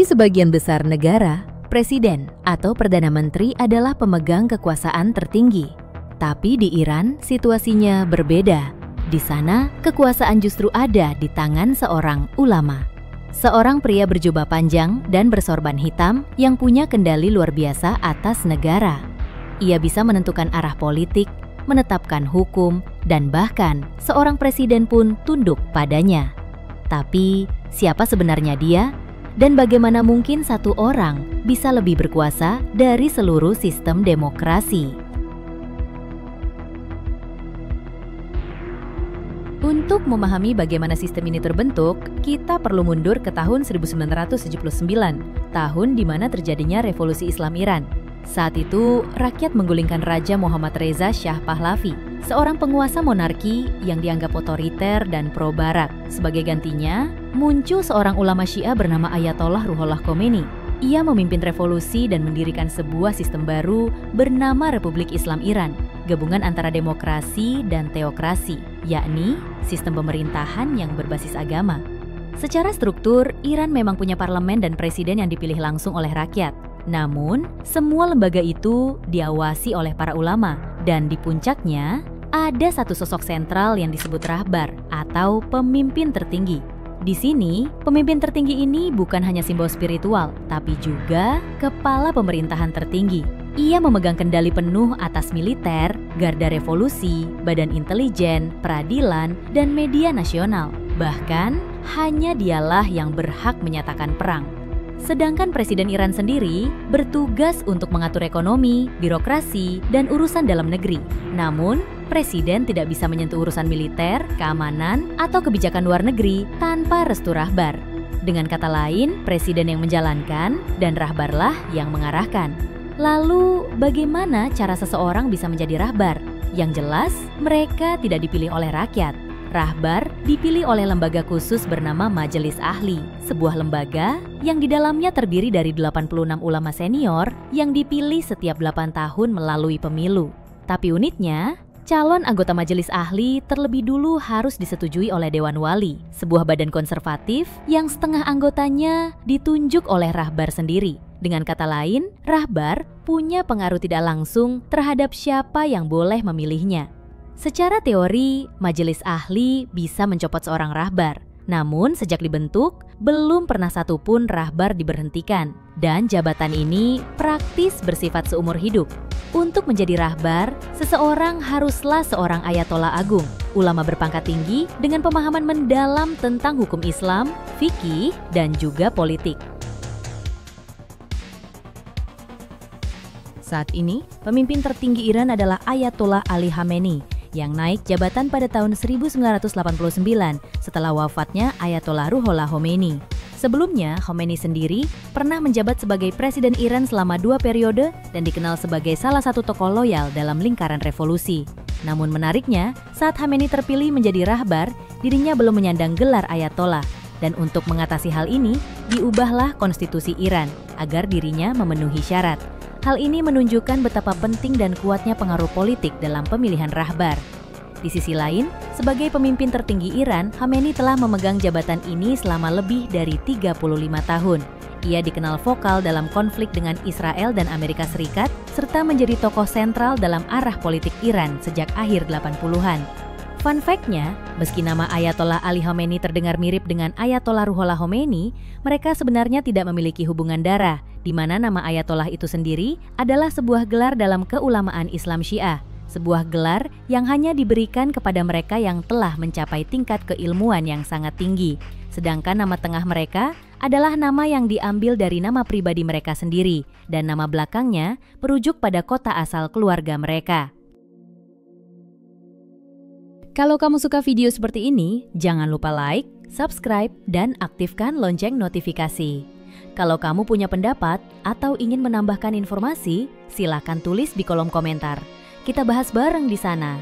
Bagi sebagian besar negara, presiden atau perdana menteri adalah pemegang kekuasaan tertinggi. Tapi di Iran situasinya berbeda. Di sana, kekuasaan justru ada di tangan seorang ulama. Seorang pria berjubah panjang dan bersorban hitam yang punya kendali luar biasa atas negara. Ia bisa menentukan arah politik, menetapkan hukum, dan bahkan seorang presiden pun tunduk padanya. Tapi, siapa sebenarnya dia? Dan bagaimana mungkin satu orang bisa lebih berkuasa dari seluruh sistem demokrasi? Untuk memahami bagaimana sistem ini terbentuk, kita perlu mundur ke tahun 1979, tahun di mana terjadinya revolusi Islam Iran. Saat itu, rakyat menggulingkan Raja Muhammad Reza Shah Pahlavi, seorang penguasa monarki yang dianggap otoriter dan pro-barat. Sebagai gantinya, muncul seorang ulama Syiah bernama Ayatollah Ruhollah Khomeini. Ia memimpin revolusi dan mendirikan sebuah sistem baru bernama Republik Islam Iran, gabungan antara demokrasi dan teokrasi, yakni sistem pemerintahan yang berbasis agama. Secara struktur, Iran memang punya parlemen dan presiden yang dipilih langsung oleh rakyat. Namun, semua lembaga itu diawasi oleh para ulama, dan di puncaknya ada satu sosok sentral yang disebut rahbar atau pemimpin tertinggi. Di sini, pemimpin tertinggi ini bukan hanya simbol spiritual, tapi juga kepala pemerintahan tertinggi. Ia memegang kendali penuh atas militer, garda revolusi, badan intelijen, peradilan, dan media nasional. Bahkan, hanya dialah yang berhak menyatakan perang. Sedangkan Presiden Iran sendiri bertugas untuk mengatur ekonomi, birokrasi, dan urusan dalam negeri. Namun, Presiden tidak bisa menyentuh urusan militer, keamanan, atau kebijakan luar negeri tanpa restu rahbar. Dengan kata lain, Presiden yang menjalankan dan rahbarlah yang mengarahkan. Lalu, bagaimana cara seseorang bisa menjadi rahbar? Yang jelas, mereka tidak dipilih oleh rakyat. Rahbar dipilih oleh lembaga khusus bernama Majelis Ahli, sebuah lembaga yang di dalamnya terdiri dari 86 ulama senior yang dipilih setiap 8 tahun melalui pemilu. Tapi uniknya, calon anggota Majelis Ahli terlebih dulu harus disetujui oleh Dewan Wali, sebuah badan konservatif yang setengah anggotanya ditunjuk oleh rahbar sendiri. Dengan kata lain, rahbar punya pengaruh tidak langsung terhadap siapa yang boleh memilihnya. Secara teori, Majelis Ahli bisa mencopot seorang rahbar. Namun sejak dibentuk, belum pernah satupun rahbar diberhentikan. Dan jabatan ini praktis bersifat seumur hidup. Untuk menjadi rahbar, seseorang haruslah seorang ayatollah agung, ulama berpangkat tinggi dengan pemahaman mendalam tentang hukum Islam, fikih, dan juga politik. Saat ini, pemimpin tertinggi Iran adalah Ayatollah Ali Khamenei, yang naik jabatan pada tahun 1989 setelah wafatnya Ayatollah Ruhollah Khomeini. Sebelumnya, Khomeini sendiri pernah menjabat sebagai presiden Iran selama 2 periode dan dikenal sebagai salah satu tokoh loyal dalam lingkaran revolusi. Namun menariknya, saat Khomeini terpilih menjadi rahbar, dirinya belum menyandang gelar Ayatollah. Dan untuk mengatasi hal ini, diubahlah konstitusi Iran agar dirinya memenuhi syarat. Hal ini menunjukkan betapa penting dan kuatnya pengaruh politik dalam pemilihan rahbar. Di sisi lain, sebagai pemimpin tertinggi Iran, Khomeini telah memegang jabatan ini selama lebih dari 35 tahun. Ia dikenal vokal dalam konflik dengan Israel dan Amerika Serikat, serta menjadi tokoh sentral dalam arah politik Iran sejak akhir 80-an. Fun fact-nya, meski nama Ayatollah Ali Khamenei terdengar mirip dengan Ayatollah Ruhollah Khomeini, mereka sebenarnya tidak memiliki hubungan darah, di mana nama Ayatollah itu sendiri adalah sebuah gelar dalam keulamaan Islam Syiah, sebuah gelar yang hanya diberikan kepada mereka yang telah mencapai tingkat keilmuan yang sangat tinggi. Sedangkan nama tengah mereka adalah nama yang diambil dari nama pribadi mereka sendiri, dan nama belakangnya merujuk pada kota asal keluarga mereka. Kalau kamu suka video seperti ini, jangan lupa like, subscribe, dan aktifkan lonceng notifikasi. Kalau kamu punya pendapat atau ingin menambahkan informasi, silakan tulis di kolom komentar. Kita bahas bareng di sana.